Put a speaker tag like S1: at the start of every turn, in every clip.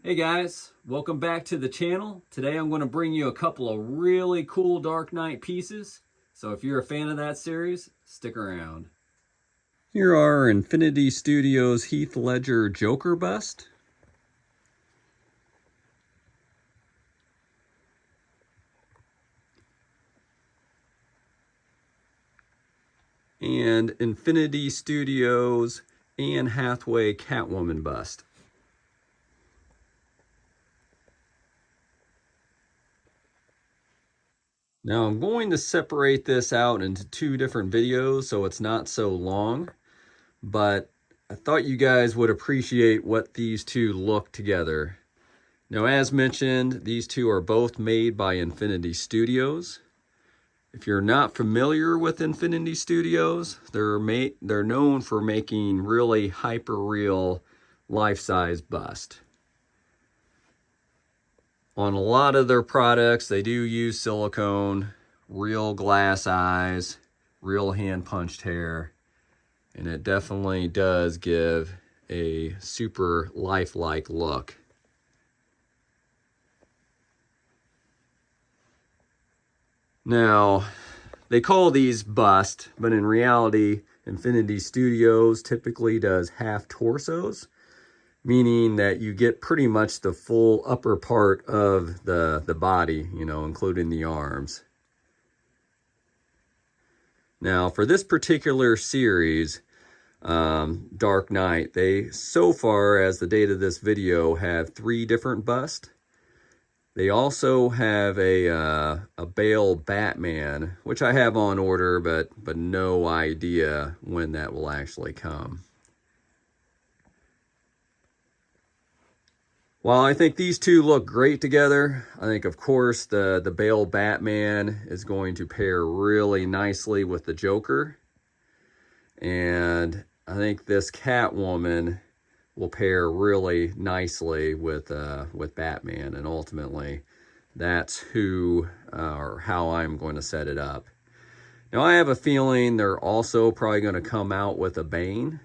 S1: Hey guys, welcome back to the channel. Today I'm going to bring you a couple of really cool Dark Knight pieces. So if you're a fan of that series, stick around. Here are Infinity Studios' Heath Ledger Joker bust. And Infinity Studios' Anne Hathaway Catwoman bust. Now I'm going to separate this out into two different videos so it's not so long, but I thought you guys would appreciate what these two look together. Now, as mentioned, these two are both made by Infinity Studios. If you're not familiar with Infinity Studios, they're known for making really hyper-real life-size bust. On a lot of their products, they do use silicone, real glass eyes, real hand-punched hair, and it definitely does give a super lifelike look. Now, they call these bust, but in reality, Infinity Studios typically does half torsos, meaning that you get pretty much the full upper part of the body, including the arms. Now, for this particular series, Dark Knight, they, so far as the date of this video, have 3 different busts. They also have a Bale Batman, which I have on order, but no idea when that will actually come. While I think these two look great together, I think, of course, the Bale Batman is going to pair really nicely with the Joker. And I think this Catwoman will pair really nicely with Batman, and ultimately that's who or how I'm going to set it up. Now, I have a feeling they're also probably going to come out with a Bane.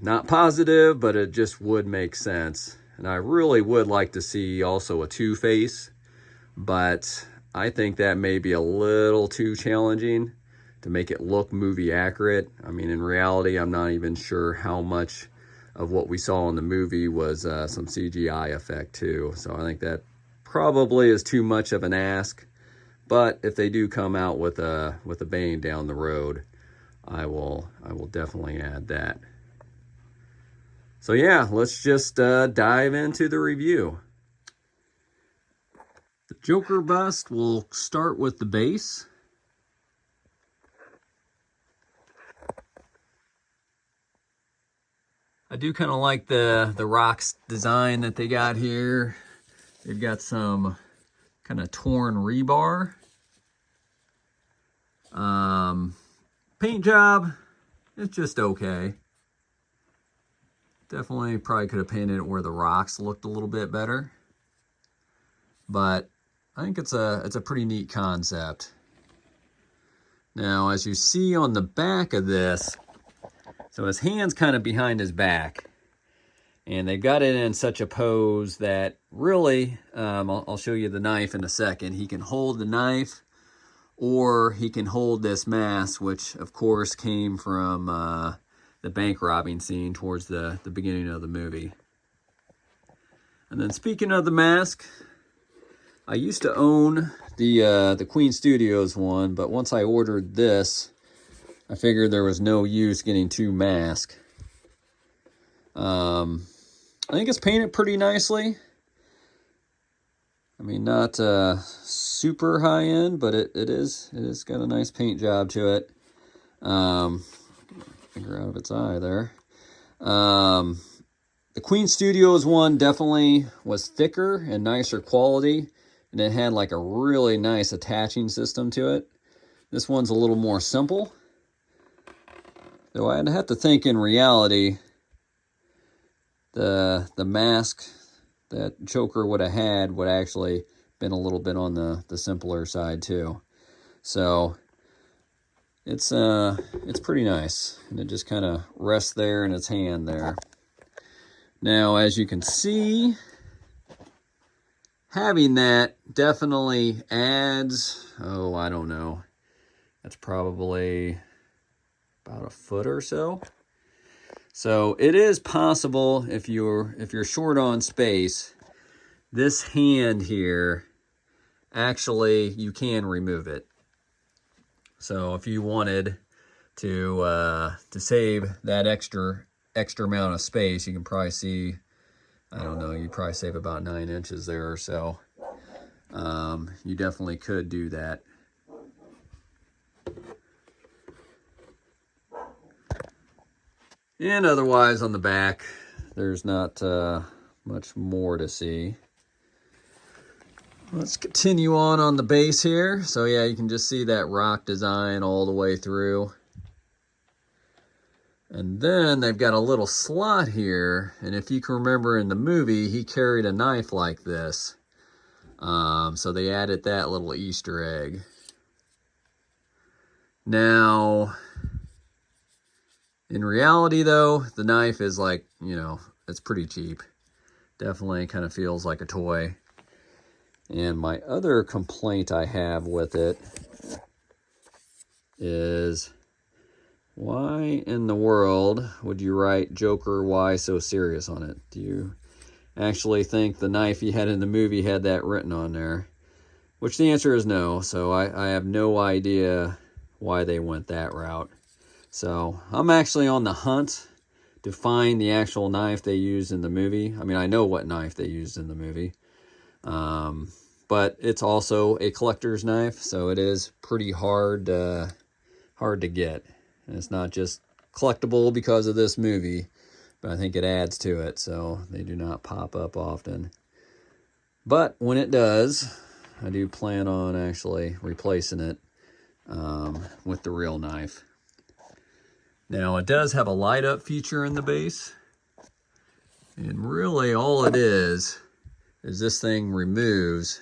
S1: Not positive, but it just would make sense. And I really would like to see also a Two-Face, but I think that may be a little too challenging to make it look movie accurate. I mean, in reality, I'm not even sure how much of what we saw in the movie was some CGI effect too. So I think that probably is too much of an ask. But if they do come out with a Bane down the road, I will definitely add that. So yeah, let's just dive into the review. The Joker bust, we'll start with the base. I do kind of like the rocks design that they got here. They've got some kind of torn rebar. Paint job, it's just okay. Definitely probably could have painted it where the rocks looked a little bit better. But I think it's a pretty neat concept. Now, as you see on the back of this, so his hand's kind of behind his back, and they've got it in such a pose that really, I'll show you the knife in a second. He can hold the knife, or he can hold this mask, which of course came from the bank robbing scene towards the beginning of the movie. And then speaking of the mask, I used to own the Queen Studios one, but once I ordered this, I figured there was no use getting 2 masks. I think it's painted pretty nicely. I mean, not super high end, but it is got a nice paint job to it. Finger out of its eye there. The Queen Studios one definitely was thicker and nicer quality, and it had like a really nice attaching system to it. This one's a little more simple. Though I'd have to think in reality, the mask that Joker would have had would actually been a little bit on the simpler side too. So it's pretty nice, and it just kind of rests there in its hand there. Now, as you can see, having that definitely adds, oh, I don't know, that's probably about a foot or so. So it is possible if you're short on space, this hand here, actually you can remove it. So if you wanted to save that extra amount of space, you can probably see, I don't know, you probably save about 9 inches there or so. You definitely could do that. And otherwise on the back, there's not much more to see. Let's continue on the base here. So yeah, you can just see that rock design all the way through. And then they've got a little slot here. And if you can remember in the movie, he carried a knife like this. So they added that little Easter egg. Now, in reality though, the knife is like, you know, it's pretty cheap. Definitely kind of feels like a toy. And my other complaint I have with it is, why in the world would you write Joker, why so serious on it? Do you actually think the knife he had in the movie had that written on there? Which the answer is no, so I have no idea why they went that route. So I'm actually on the hunt to find the actual knife they used in the movie. I mean, I know what knife they used in the movie. But it's also a collector's knife, so it is pretty hard to get. And it's not just collectible because of this movie, but I think it adds to it, so they do not pop up often. But when it does, I do plan on actually replacing it with the real knife. Now, it does have a light up feature in the base, and really all it is this thing removes.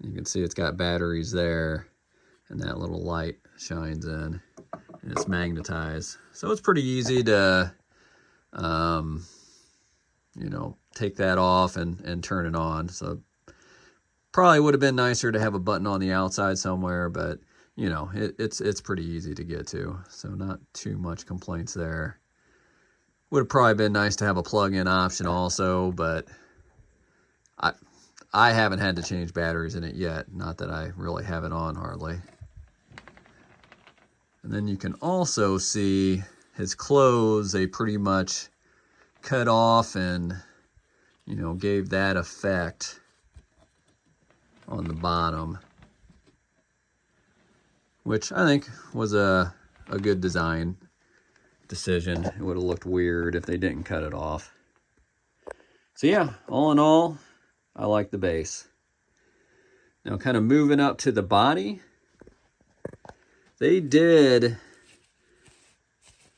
S1: You can see it's got batteries there, and that little light shines in, and it's magnetized. So it's pretty easy to, you know, take that off and turn it on. So probably would have been nicer to have a button on the outside somewhere, but you know, it's pretty easy to get to. So not too much complaints there. Would have probably been nice to have a plug-in option also, but I haven't had to change batteries in it yet. Not that I really have it on hardly. And then you can also see his clothes, they pretty much cut off and, you know, gave that effect on the bottom, which I think was a good design decision. It would have looked weird if they didn't cut it off. So yeah, all in all, I like the base. Now kind of moving up to the body, they did,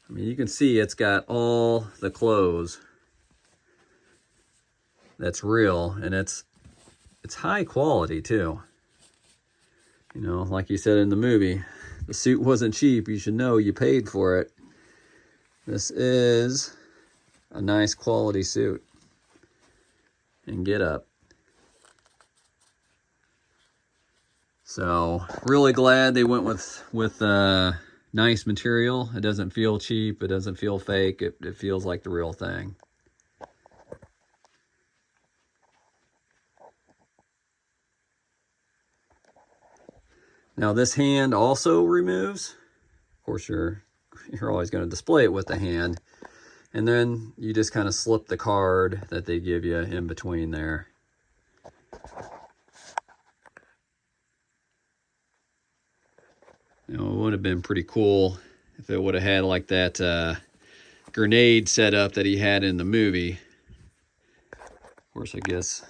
S1: I mean, you can see it's got all the clothes. That's real, and it's high quality too. You know, like you said in the movie, the suit wasn't cheap. You should know you paid for it. This is a nice quality suit. And get up. So really glad they went with nice material. It doesn't feel cheap. It doesn't feel fake. It feels like the real thing. Now this hand also removes. Of course, you're always going to display it with the hand. And then you just kind of slip the card that they give you in between there. You know, it would have been pretty cool if it would have had like that grenade setup that he had in the movie. Of course, I guess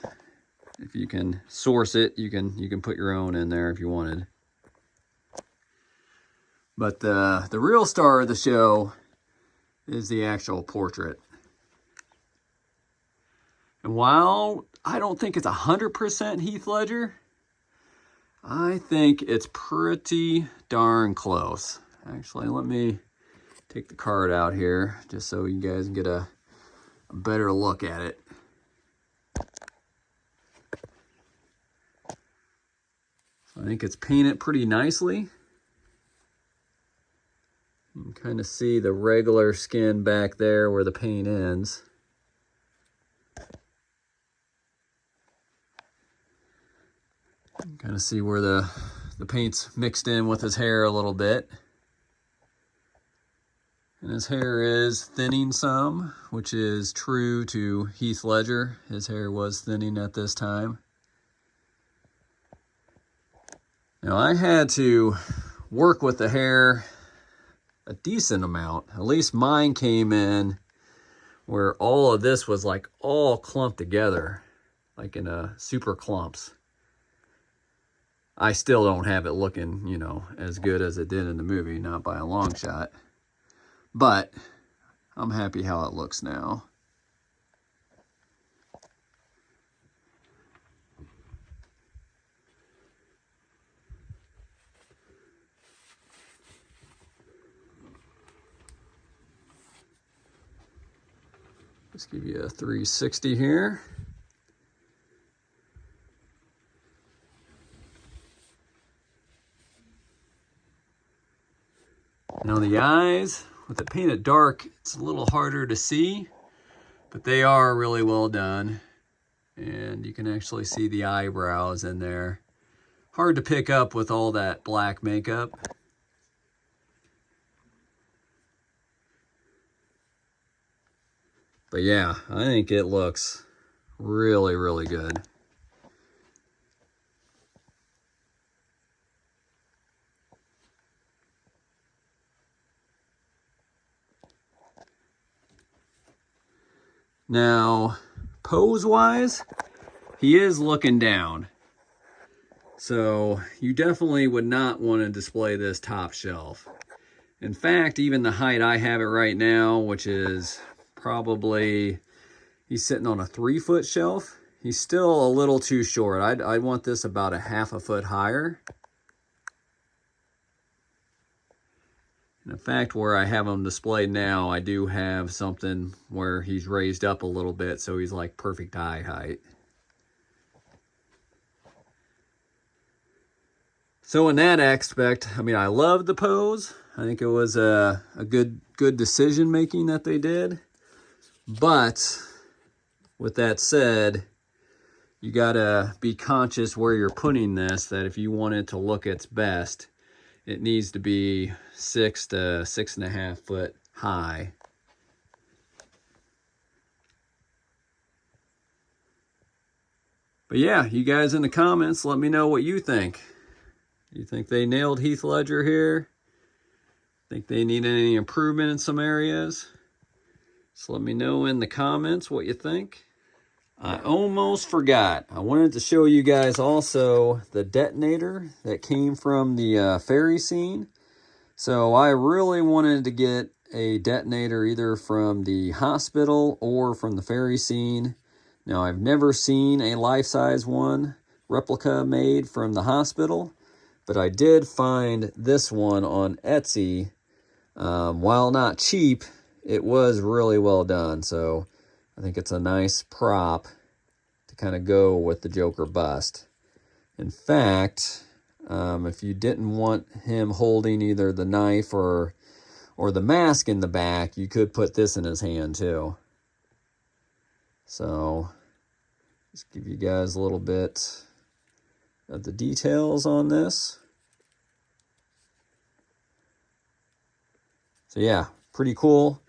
S1: if you can source it, you can put your own in there if you wanted. But the real star of the show is the actual portrait. And while I don't think it's 100% Heath Ledger, I think it's pretty darn close. Actually, let me take the card out here just so you guys can get a a better look at it. So I think it's painted pretty nicely. You can kind of see the regular skin back there where the paint ends. You can kind of see where the paint's mixed in with his hair a little bit. And his hair is thinning some, which is true to Heath Ledger. His hair was thinning at this time. Now I had to work with the hair a decent amount. At least mine came in where all of this was like all clumped together, like in a super clumps. I still don't have it looking, you know, as good as it did in the movie, not by a long shot. But I'm happy how it looks now. Let's give you a 360 here. Now the eyes, with it painted dark, it's a little harder to see, but they are really well done. And you can actually see the eyebrows in there. Hard to pick up with all that black makeup. But yeah, I think it looks really, really good. Now, pose-wise, he is looking down. So you definitely would not want to display this top shelf. In fact, even the height I have it right now, which is probably, he's sitting on a 3-foot shelf. He's still a little too short. I'd want this about a half a foot higher. And in fact, where I have him displayed now, I do have something where he's raised up a little bit, so he's like perfect eye height. So in that aspect, I mean, I love the pose. I think it was a good decision making that they did. But with that said, you gotta be conscious where you're putting this, that if you want it to look its best, it needs to be 6 to 6.5 foot high. But yeah, you guys in the comments, let me know what you think. You think they nailed Heath Ledger here? Think they need any improvement in some areas? So let me know in the comments what you think. I almost forgot. I wanted to show you guys also the detonator that came from the ferry scene. So I really wanted to get a detonator either from the hospital or from the ferry scene. Now, I've never seen a life-size one replica made from the hospital, but I did find this one on Etsy. While not cheap, it was really well done. So I think it's a nice prop to kind of go with the Joker bust. In fact, if you didn't want him holding either the knife or the mask in the back, you could put this in his hand too. So just give you guys a little bit of the details on this. So yeah, pretty cool.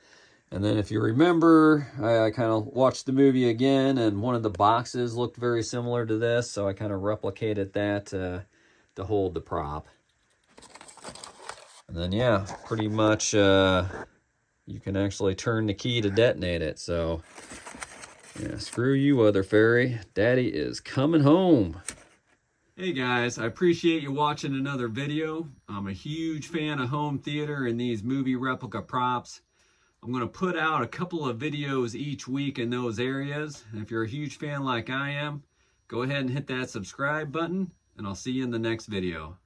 S1: And then if you remember, I kind of watched the movie again, and one of the boxes looked very similar to this, so I kind of replicated that to hold the prop. And then yeah, pretty much you can actually turn the key to detonate it. So yeah, screw you, other fairy. Daddy is coming home. Hey guys, I appreciate you watching another video. I'm a huge fan of home theater and these movie replica props. I'm going to put out a couple of videos each week in those areas. And if you're a huge fan like I am, go ahead and hit that subscribe button, and I'll see you in the next video.